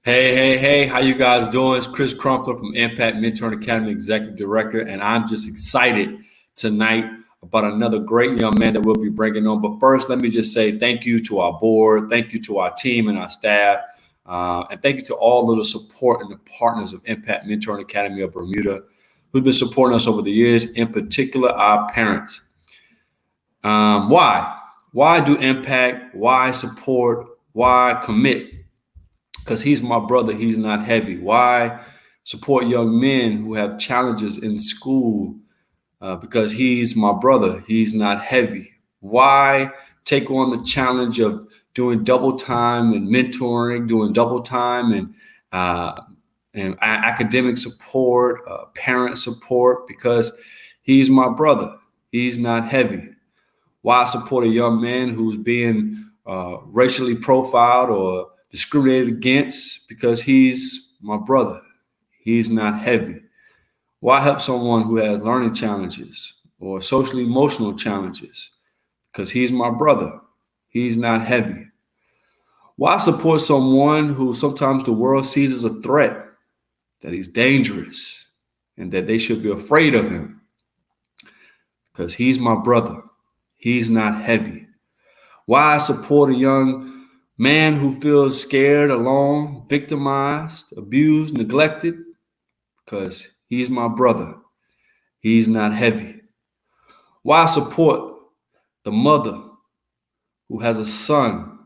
Hey, how you guys doing? It's Chris Crumpler from Impact Mentoring Academy Executive Director, and I'm just excited tonight about another great young man that we'll be bringing on. But first, let me just say thank you to our board, thank you to our team and our staff, and thank you to all of the support and the partners of Impact Mentoring Academy of Bermuda who've been supporting us over the years, in particular our parents. Why? Why do impact? Why support? Why commit? Because he's my brother, he's not heavy. Why support young men who have challenges in school? Because he's my brother, he's not heavy. Why take on the challenge of doing double time and mentoring, doing double time and academic support, parent support? Because he's my brother, he's not heavy. Why support a young man who's being racially profiled or discriminated against? Because he's my brother. He's not heavy. Why help someone who has learning challenges or social emotional challenges? Because he's my brother. He's not heavy. Why support someone who sometimes the world sees as a threat, that he's dangerous and that they should be afraid of him? Because he's my brother. He's not heavy. Why support a young man who feels scared, alone, victimized, abused, neglected? Because he's my brother. He's not heavy. Why support the mother who has a son,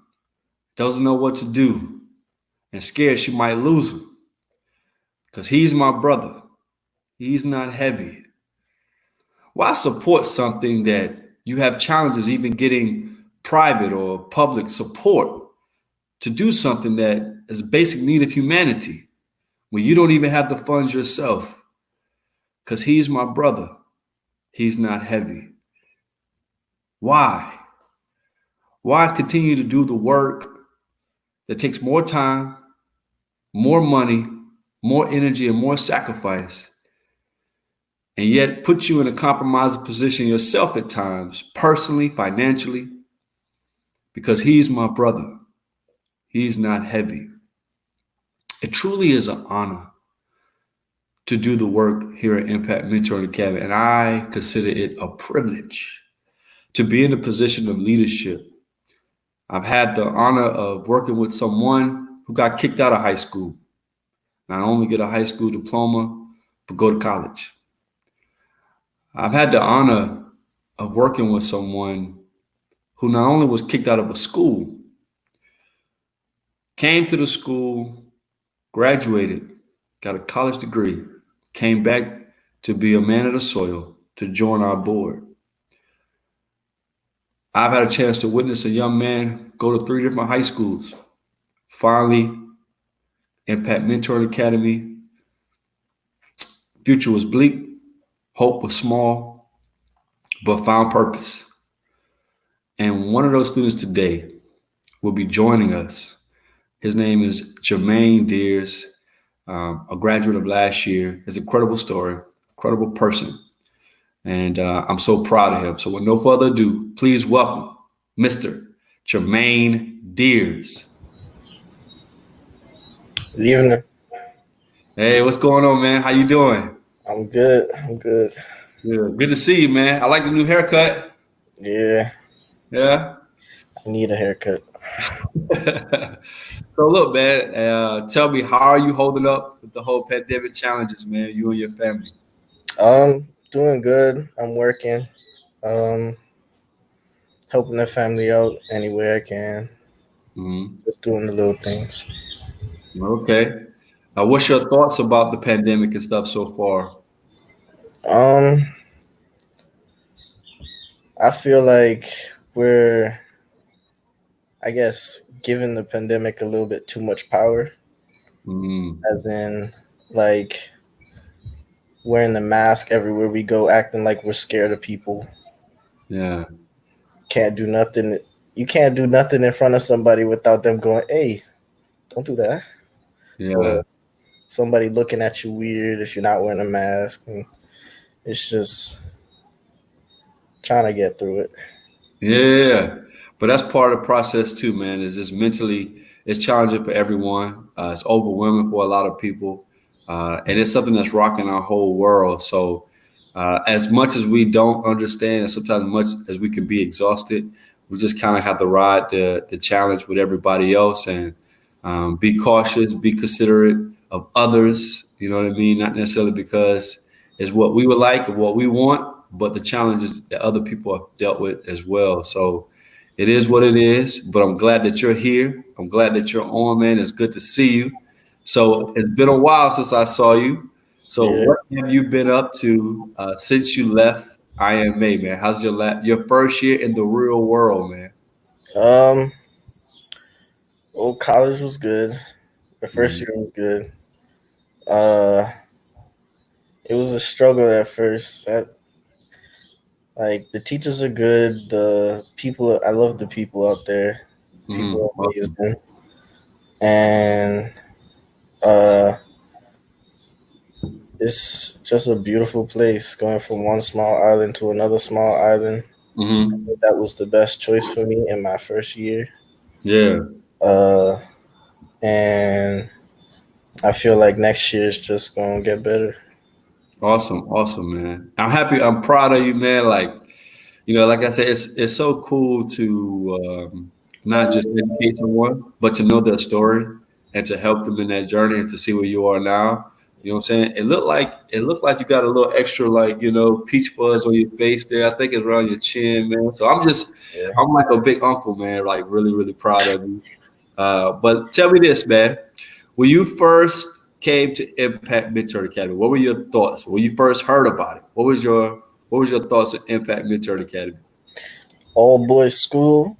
doesn't know what to do, and scared she might lose him? Because he's my brother. He's not heavy. Why support something that you have challenges even getting private or public support to do something that is a basic need of humanity when you don't even have the funds yourself? Because he's my brother. He's not heavy. Why? Why continue to do the work that takes more time, more money, more energy, and more sacrifice, and yet put you in a compromised position yourself at times, personally, financially? Because he's my brother. He's not heavy. It truly is an honor to do the work here at Impact Mentoring Academy, and I consider it a privilege to be in a position of leadership. I've had the honor of working with someone who got kicked out of high school, not only get a high school diploma, but go to college. I've had the honor of working with someone who not only was kicked out of a school, came to the school, graduated, got a college degree, came back to be a man of the soil, to join our board. I've had a chance to witness a young man go to 3 different high schools. Finally, Impact Mentoring Academy. Future was bleak, hope was small, but found purpose. And one of those students today will be joining us. His name is Jermayne Dears, a graduate of last year. It's an incredible story, incredible person. And I'm so proud of him. So with no further ado, please welcome Mr. Jermayne Dears. Good evening. Hey, what's going on, man? How you doing? I'm good. I'm good. Good to see you, man. I like the new haircut. Yeah, Yeah. I need a haircut. So look, man, tell me, how are you holding up with the whole pandemic challenges, man, you and your family? Doing good. I'm working. Um, Helping the family out any way I can. Mhm. Just doing the little things. Okay. What's your thoughts about the pandemic and stuff so far? Um, I feel like we're, I guess, giving the pandemic a little bit too much power, Mm, as in, like, wearing the mask everywhere we go, acting like we're scared of people. yeah. Can't do nothing. You can't do nothing in front of somebody without them going, "Hey, don't do that." Yeah. Or somebody looking at you weird if you're not wearing a mask. And it's just trying to get through it. Yeah. But that's part of the process too, man. Is just mentally, it's challenging for everyone. It's overwhelming for a lot of people, and it's something that's rocking our whole world. So, as much as we don't understand, and sometimes much as we can be exhausted, we just kind of have to ride the challenge with everybody else and be cautious, be considerate of others. You know what I mean? Not necessarily because it's what we would like or what we want, but the challenges that other people have dealt with as well. So it is what it is. But I'm glad that you're here. I'm glad that you're on, man. It's good to see you. So it's been a while since I saw you. So Yeah. what have you been up to since you left IMA, man? How's your first year in the real world, man? Um. Well, college was good. The first Mhm. year was good. Uh, it was a struggle at first. Like the teachers are good. The people, I love the people out there. People are Awesome. amazing, and uh, it's just a beautiful place. Going from one small island to another small island. Hmm. That was the best choice for me in my first year. Yeah. Uh, and I feel like next year is just gonna get better. Awesome. Awesome, man. I'm happy. I'm proud of you, man. Like, like I said, it's so cool to not just educate someone, but to know their story and to help them in that journey and to see where you are now. You know what I'm saying? It looked like you got a little extra, like, peach fuzz on your face there. I think it's around your chin, man. So Yeah. I'm like a big uncle, man. Like really, really proud of you. But tell me this, man. When you first came to Impact Mentor Academy, what were your thoughts? When you first heard about it, what was your thoughts on Impact Mentor Academy? All boys school.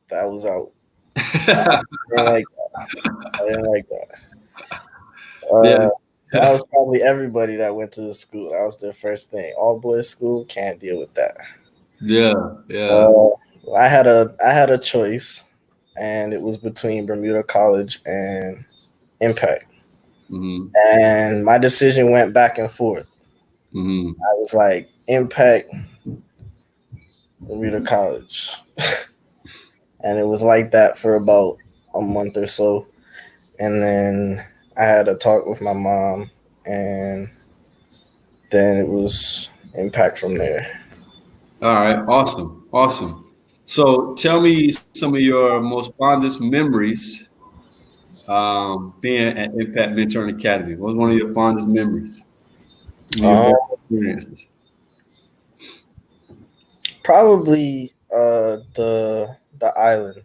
That was out. I didn't like that. I didn't like that. Yeah, That was probably everybody that went to the school. That was their first thing. All boys school, can't deal with that. yeah, yeah. Uh, I had a choice, and it was between Bermuda College and Impact. Hmm. And my decision went back and forth. Hmm. I was like, Impact, Bermuda College. And it was like that for about a month or so. And then I had a talk with my mom, and then it was Impact from there. All right, awesome, awesome. So tell me some of your most fondest memories being at Impact Mentoring Academy. What was one of your fondest memories? One of your Um, best experiences? Probably the island.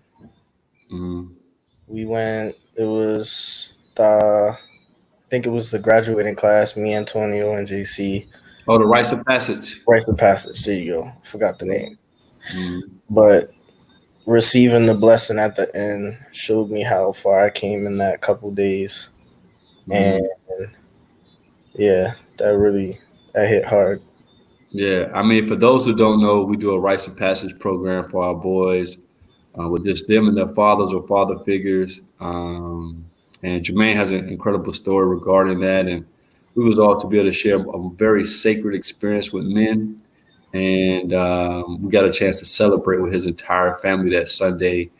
Hmm. We went. It was the I think it was the graduating class. Me, Antonio, and JC. Oh, the rites of passage. Rites of Passage. There you go. Forgot the name, Mm-hmm. but receiving the blessing at the end showed me how far I came in that couple days, and yeah, that hit hard. Yeah, I mean, for those who don't know, we do a rites of passage program for our boys with just them and their fathers or father figures. And Jermaine has an incredible story regarding that. And we was all to be able to share a very sacred experience with men. And we got a chance to celebrate with his entire family that Sunday.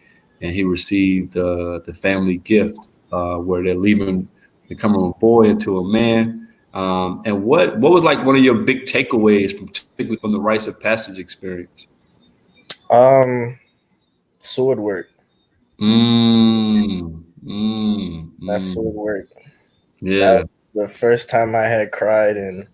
And he received the family gift where they're leaving, becoming a boy into a man. And what was like one of your big takeaways, particularly from the rites of passage experience? Um, Sword work. Mm, mm, That sword mm. work. That Yeah, was the first time I had cried in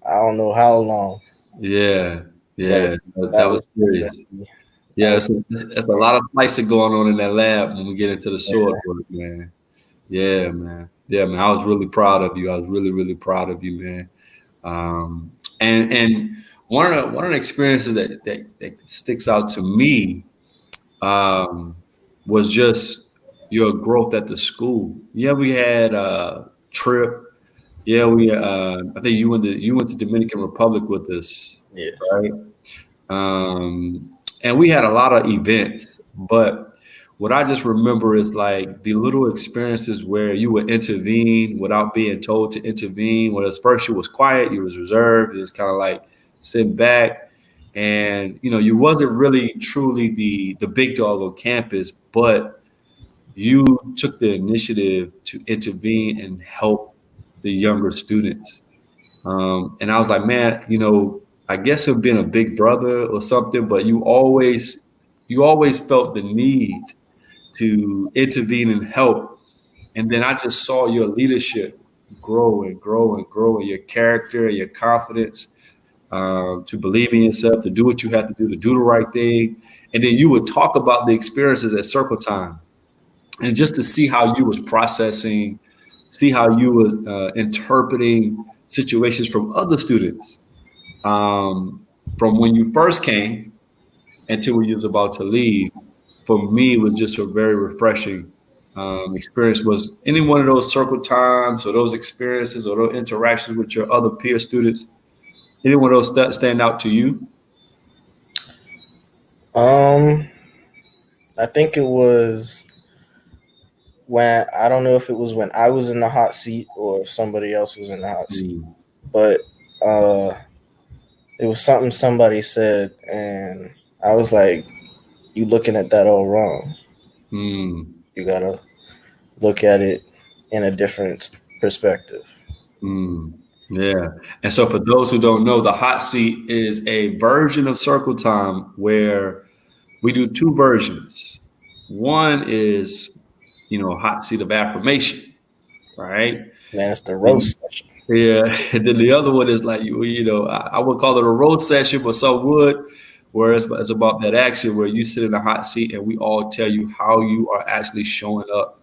I don't know how long, yeah, but yeah. That that was was serious. definitely that Yeah, was it's a lot of slicing going on in that lab when we get into the sword yeah. work, man. Yeah, man. Yeah, man. I was really proud of you. I was really, really proud of you, man. And one of the experiences that sticks out to me um, was just your growth at the school. Yeah, we had a trip. Yeah, I think you went to Dominican Republic with us, Yeah. right? And we had a lot of events, but what I just remember is like the little experiences where you would intervene without being told to intervene. When at first you was quiet, you was reserved, you was kind of like sit back, and you wasn't really truly the big dog on campus, but you took the initiative to intervene and help the younger students. And I was like, man, I guess it being a big brother or something, but you always felt the need to intervene and help. And then I just saw your leadership grow and grow and grow, and your character and your confidence, to believe in yourself, to do what you have to do the right thing. And then you would talk about the experiences at circle time, and just to see how you was processing, see how you was interpreting situations from other students, from when you first came until when you was about to leave. For me, it was just a very refreshing experience. Was any one of those circle times or those experiences or those interactions with your other peer students, any one of those stand out to you? Um, I think it was when I don't know if it was when I was in the hot seat or if somebody else was in the hot seat, Mm, but uh, it was something somebody said, and I was like, "You looking at that all wrong. mm, You gotta look at it in a different perspective." mm. Yeah. And so for those who don't know, the hot seat is a version of circle time where we do two versions. One is, hot seat of affirmation, right? Man, it's the And roast session. yeah, and then the other one is like, I would call it a road session, but some would, where it's about that action where you sit in the hot seat and we all tell you how you are actually showing up,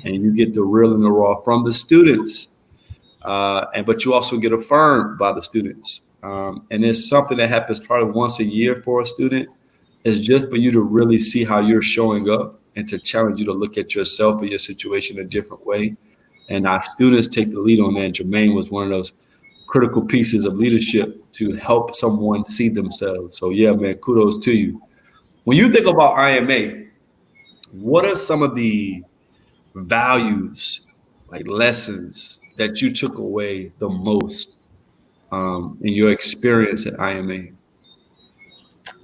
and you get the real and the raw from the students. But you also get affirmed by the students. And it's something that happens probably once a year for a student. It's just for you to really see how you're showing up and to challenge you to look at yourself and your situation a different way. And our students take the lead on that. Jermayne was one of those critical pieces of leadership to help someone see themselves. So yeah, man, kudos to you. When you think about IMA, what are some of the values, like lessons that you took away the most in your experience at IMA?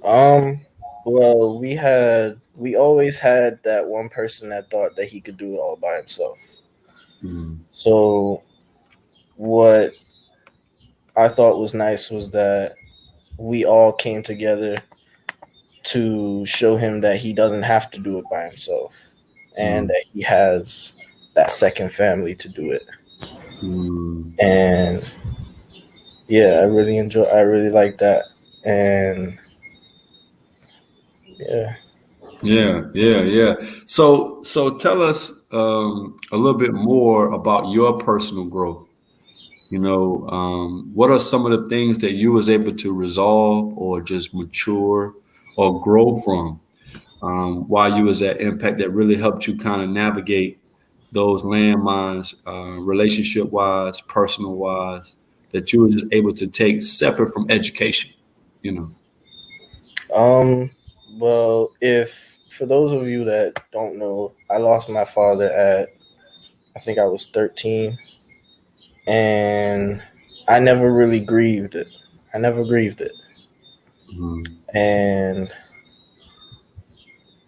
Um, well, we always had that one person that thought that he could do it all by himself. Mm, So what I thought was nice was that we all came together to show him that he doesn't have to do it by himself and mm, that he has that second family to do it. mm. And yeah, I really like that. And yeah. Yeah, yeah, yeah. So tell us a little bit more about your personal growth. What are some of the things that you was able to resolve or just mature or grow from while you was at Impact that really helped you kind of navigate those landmines, relationship wise, personal wise, that you were just able to take separate from education, you know? Um well, if for those of you that don't know, I lost my father at I think I was 13, and I never really grieved it. I never grieved it. Mm, And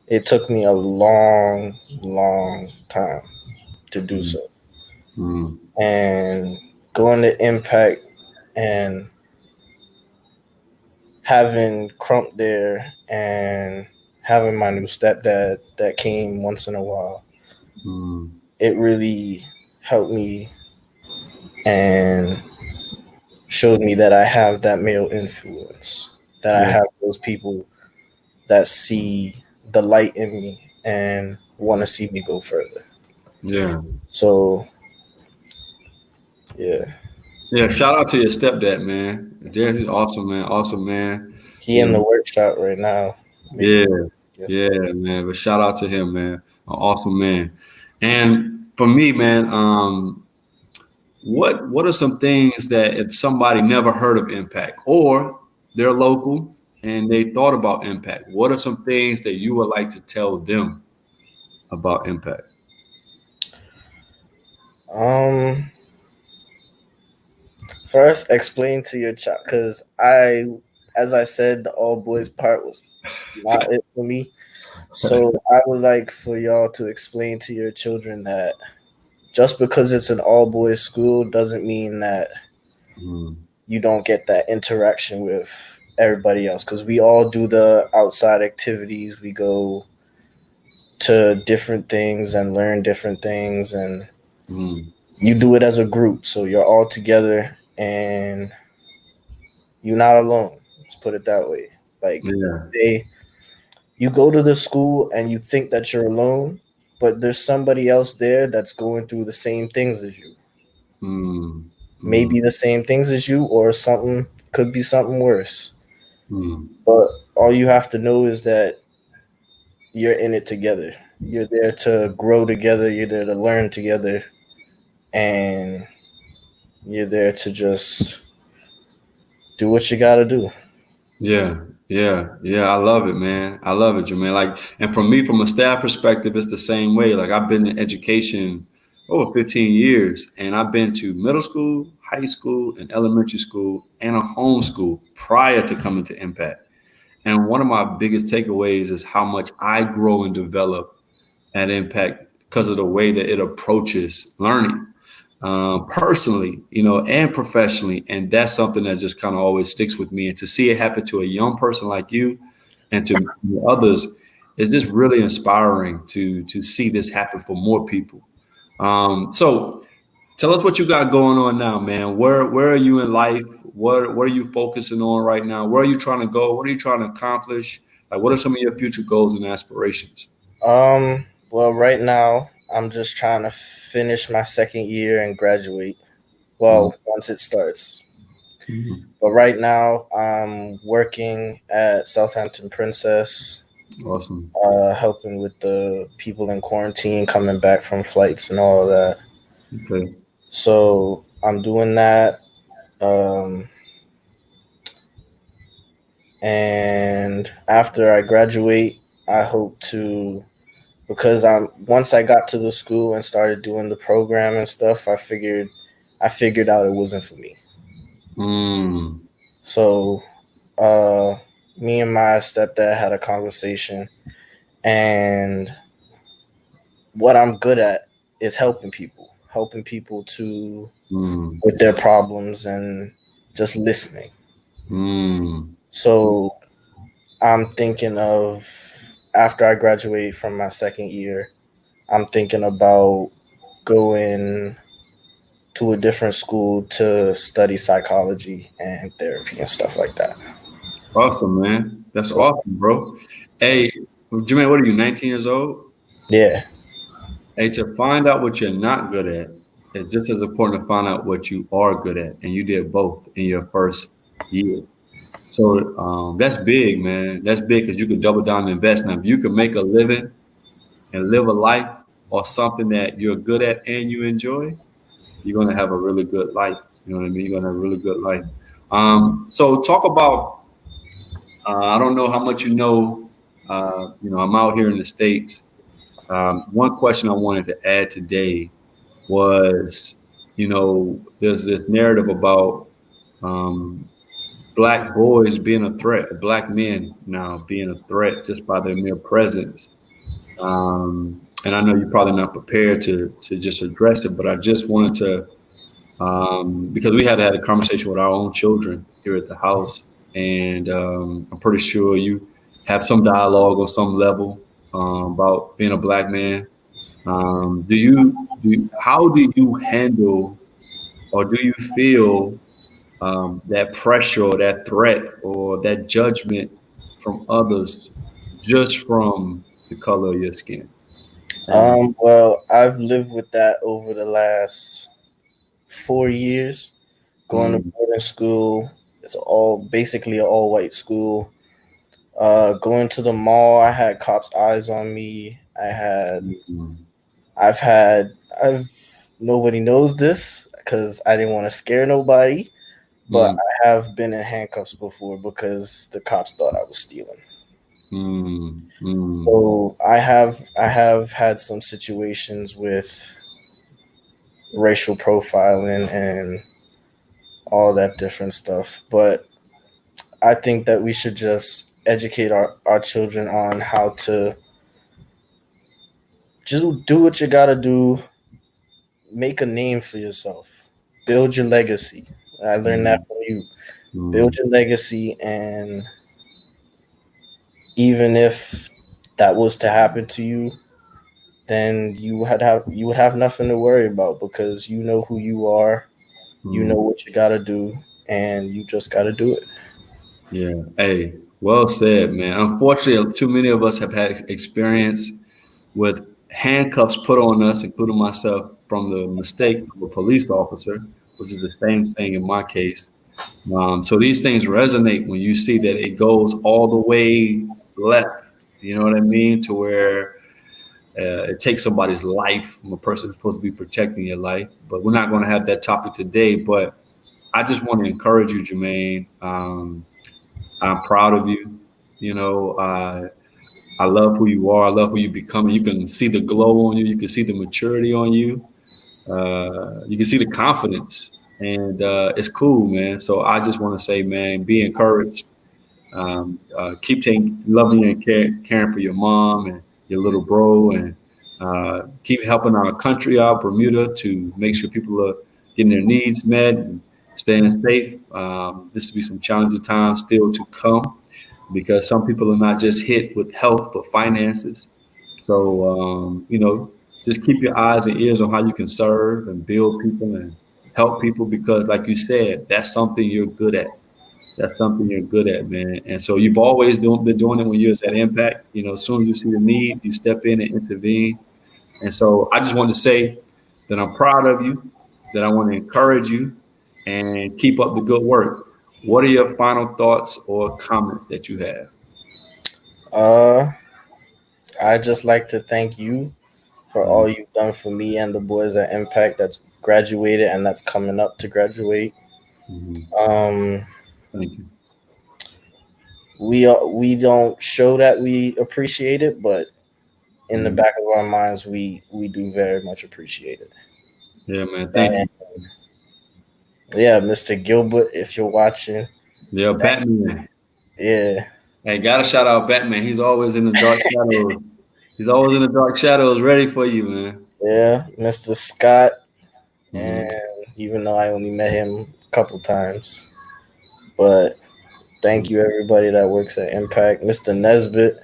it took me a long, long time to do mm, so. mm, And going to Impact and having Crump there and having my new stepdad that came once in a while, mm. it really helped me and showed me that I have that male influence, that I Yeah, have those people that see the light in me and want to see me go further. yeah. So, yeah, Yeah, shout out to your stepdad, man. Derek is awesome, man. Awesome, man. he You in the know, workshop right now yeah, making yes, yeah, man. But shout out to him, man. An awesome man. And for me, man, what are some things that if somebody never heard of Impact or they're local and they thought about Impact, what are some things that you would like to tell them about Impact? Um, first, explain to your child because as I said, the all boys part was not it for me. So I would like for y'all to explain to your children that just because it's an all boys school doesn't mean that Mm, you don't get that interaction with everybody else, because we all do the outside activities. We go to different things and learn different things, and mm, you do it as a group. So you're all together and you're not alone. Let's put it that way. Like yeah. they you go to the school and you think that you're alone, but there's somebody else there that's going through the same things as you. Mm, mm, Maybe the same things as you, or something could be something worse. mm. But all you have to know is that you're in it together. You're there to grow together, you're there to learn together, and you're there to just do what you got to do. Yeah, yeah, yeah. I love it, man. I love it, Jermaine. Like, and from me, from a staff perspective, it's the same way. Like, I've been in education over 15 years, and I've been to middle school, high school, and elementary school, and a homeschool prior to coming to Impact. And one of my biggest takeaways is how much I grow and develop at Impact because of the way that it approaches learning, personally, and professionally. And that's something that just kind of always sticks with me. And to see it happen to a young person like you and to others is just really inspiring to see this happen for more people. So tell us what you got going on now, man. Where are you in life? What are you focusing on right now? Where are you trying to go? What are you trying to accomplish? Like, what are some of your future goals and aspirations? Well, right now I'm just trying to finish my second year and graduate. Mm, Well, once it starts. mm, But right now I'm working at Southampton Princess, awesome. helping with the people in quarantine coming back from flights and all of that. Okay. So I'm doing that. Um, and after I graduate, I hope to, because I'm once I got to the school and started doing the program and stuff, I figured out it wasn't for me. Mm, So uh, me and my stepdad had a conversation, and what I'm good at is helping people to mm, with their problems and just listening. mm, So I'm thinking of, after I graduate from my second year, I'm thinking about going to a different school to study psychology and therapy and stuff like that. awesome, man. That's So awesome, bro. Hey, Jermaine, what are you, 19 years old? yeah. Hey, to find out what you're not good at is just as important to find out what you are good at. And you did both in your first year. So that's big, man. That's big because you can double down and invest. Now, if you can make a living and live a life or something that you're good at and you enjoy, you're going to have a really good life. You know what I mean? You're going to have a really good life. So talk about, I don't know how much you know. I'm out here in the States. One question I wanted to add today was, there's this narrative about um, black boys being a threat, black men now being a threat just by their mere presence. And I know you're probably not prepared to just address it, but I just wanted to, because we had a conversation with our own children here at the house, and I'm pretty sure you have some dialogue on some level about being a black man. How do you handle, or do you feel that pressure or that threat or that judgment from others just from the color of your skin? Well, I've lived with that over the last 4 years, going to Mm, boarding school. It's all basically an all white school. Going to the mall, I had cops' eyes on me. mm, I've had, I've, nobody knows this because I didn't want to scare nobody, but mm, I have been in handcuffs before because the cops thought I was stealing. mm, mm, So I have had some situations with racial profiling and all that different stuff, but I think that we should just educate our children on how to just do what you gotta do, make a name for yourself, build your legacy. I learned that Mhm. from you. Build Mhm. your legacy, and even if that was to happen to you, then you would have nothing to worry about because you know who you are, you know Mhm. what you gotta do, and you just gotta do it. Yeah. Hey, well said, man. Unfortunately, too many of us have had experience with handcuffs put on us, including myself, from the mistake of a police officer, which is the same thing in my case. So these things resonate when you see that it goes all the way left. You know what I mean? To where it takes somebody's life from a person who's supposed to be protecting your life. But we're not going to have that topic today. But I just want to encourage you, Jermayne. I'm proud of you. You know, I love who you are. I love who you becoming. You can see the glow on you. You can see the maturity on you. You can see the confidence, and it's cool, man. So I just want to say, man, be encouraged. Keep taking, loving and caring for your mom and your little bro, and keep helping our country out, Bermuda, to make sure people are getting their needs met and staying safe. This will be some challenging times still to come because some people are not just hit with health but finances. So just keep your eyes and ears on how you can serve and build people and help people because, like you said, that's something you're good at. That's something you're good at, man. And so you've always been doing it when you was at Impact. You know, as soon as you see the need, you step in and intervene. And so I just want to say that I'm proud of you, that I want to encourage you, and keep up the good work. What are your final thoughts or comments that you have? Uh, I just like to thank you for Mhm. all you've done for me and the boys at Impact that's graduated and that's coming up to graduate. Mhm. Um, Thank you. we don't show that we appreciate it, but in the Mhm. back of our minds, we do very much appreciate it. Yeah, man. Thank And you. yeah, Mr. Gilbert, if you're watching, Yeah, thank Batman. yeah, Hey, gotta shout out Batman. He's always in the dark shadows. He's always in the dark shadows, ready for you, man. yeah, Mr. Scott, and Mhm. even though I only met him a couple times, but thank you everybody that works at Impact, Mr. Nesbitt,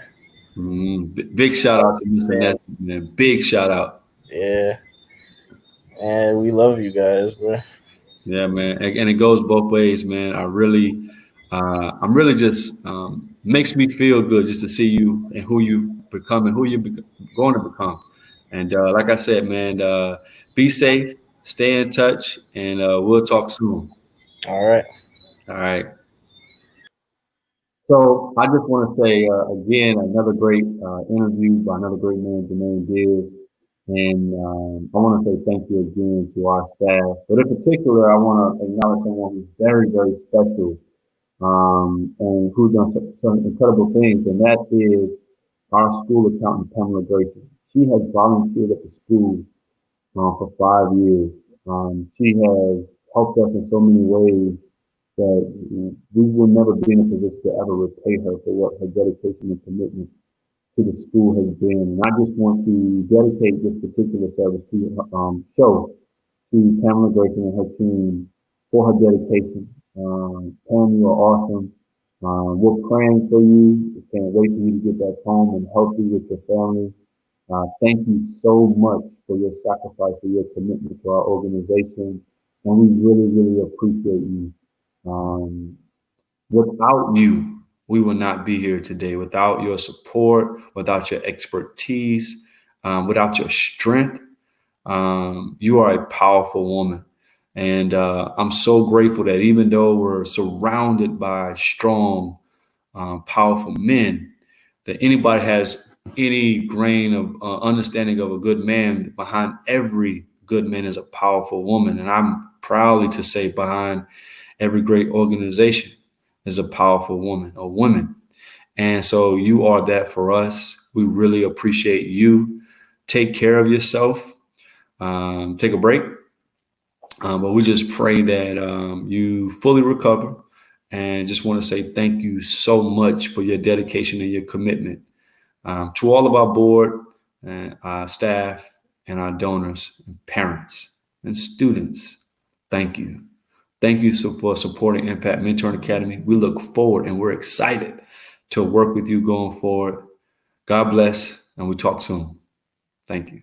Big shout out to Mr. man, Nesbitt, man. Big shout out. yeah, and we love you guys, bro. Yeah, man. And it goes both ways, man. I'm really just makes me feel good just to see you and who you become and who you going to become. And like I said, man, be safe, stay in touch, and we'll talk soon. All right, All right. So I just want to say again, another great interview by another great man, Jermayne Dears. And I want to say thank you again to our staff. But in particular, I want to acknowledge someone who's very, very special and who's done some incredible things, and that is our school accountant, Pamela Grayson. She has volunteered at the school for 5 years. She has helped us in so many ways that we will never be in a position to ever repay her for what her dedication and commitment to the school has been. And I just want to dedicate this particular service to show to Pamela Grayson and her team for her dedication. Pam, you are awesome. We're praying for you. We can't wait for you to get back home and healthy with your family. Thank you so much for your sacrifice, for your commitment to our organization. And we really, really appreciate you. Um, Without you, we will not be here today. Without your support, without your expertise, without your strength, you are a powerful woman. And I'm so grateful that even though we're surrounded by strong, powerful men, that anybody has any grain of understanding of a good man, behind every good man is a powerful woman. And I'm proudly to say behind every great organization is a powerful woman or women. And so you are that for us. We really appreciate you. Take care of yourself. Take a break. But we just pray that you fully recover And just want to say thank you so much for your dedication and your commitment. To all of our board and our staff and our donors and parents and students, thank you. Thank you for supporting Impact Mentoring Academy. We look forward and we're excited to work with you going forward. God bless, and we'll talk soon. Thank you.